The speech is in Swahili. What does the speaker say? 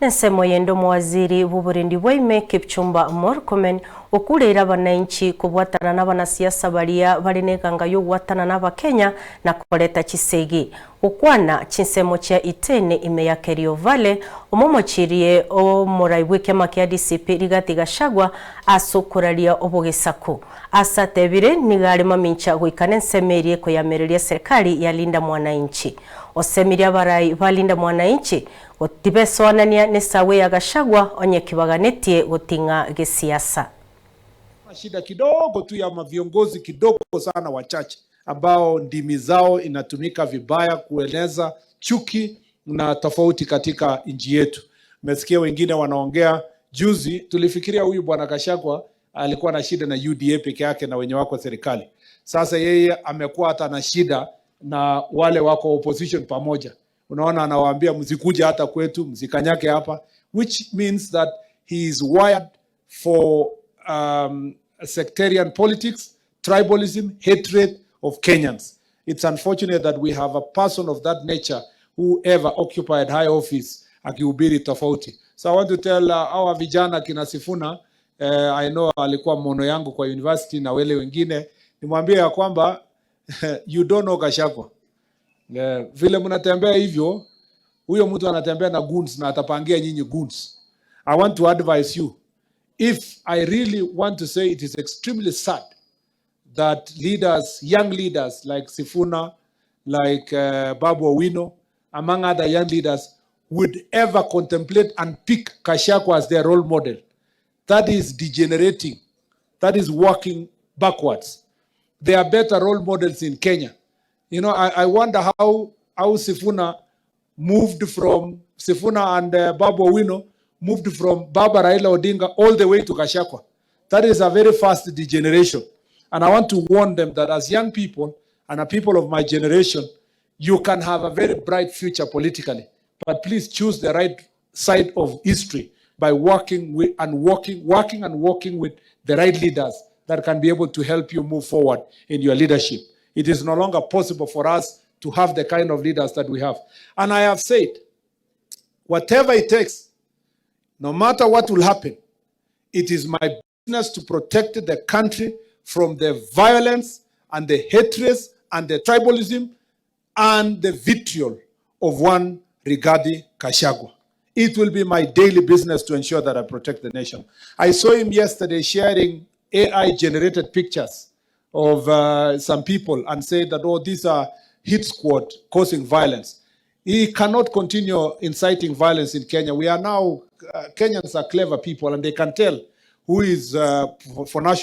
Ense moyendo OMOWASIRI buburindi bwaime KIPCHUMBA Murkomen okuleera abananchi kubwatana n'abanasiasa baria balineganga y'ogwatana n'abakenya na koleta chisegi okwana chinsemo cha itene ime ya Kerio Valley omomochirie omuraibwe kema kya DCP Rigathi Gachagua asokuralia obogesaku asatebire nigalema mincha goikana ensemerie ko yamereria serikali yalinda mwananchi osemiria barai balinda mwananchi otibesoanania nesawe ya Gachagua onye kibaganetie gotinga gesiasa. Shida kidogo tu ya viongozi kidogo sana wachache ambao ndimi zao inatumika vibaya kueleza chuki na tofauti katika nchi yetu. Mmesikia wengine wanaongea juzi, tulifikiria huyu bwana Gachagua alikuwa na shida na UDA peke yake na wenye wako serikali. Sasa yeye amekuwa hata na shida na wale wako opposition pamoja. Unaona anawaambia msikuja hata kwetu, msikanyake hapa, which means that he is wired for sectarian politics, tribalism, hatred of Kenyans. It's unfortunate that we have a person of that nature who ever occupied high office akihubiri tofauti. So I want to tell our vijana kina Sifuna, I know alikuwa mono yangu kwa university na wale wengine, nimwambie ya kwamba you don't know Gachagua. Vile mnatembea hivyo, huyo mtu anatembea na goons na atapangia nyinyi goons. I want to advise you, if I really want to say it is extremely sad that leaders, young leaders like Sifuna, like Babu Owino, among other young leaders, would ever contemplate and pick Gachagua as their role model. That is degenerating. That is working backwards. There are better role models in Kenya. You know, I wonder how Sifuna moved from, Sifuna and Babu Owino moved from Baba Raila Odinga all the way to Gachagua. That is a very fast degeneration. And I want to warn them that as young people and a people of my generation, you can have a very bright future politically. But please choose the right side of history by working with the right leaders that can be able to help you move forward in your leadership. It is no longer possible for us to have the kind of leaders that we have. And I have said, whatever it takes, no matter what will happen, it is my business to protect the country from the violence and the hatred and the tribalism and the vitriol of one Rigathi Gachagua. It will be my daily business to ensure that I protect the nation. I saw him yesterday sharing AI-generated pictures of some people and said that, oh, these are hit squad causing violence. He cannot continue inciting violence in Kenya. We are now, Kenyans are clever people and they can tell who is for national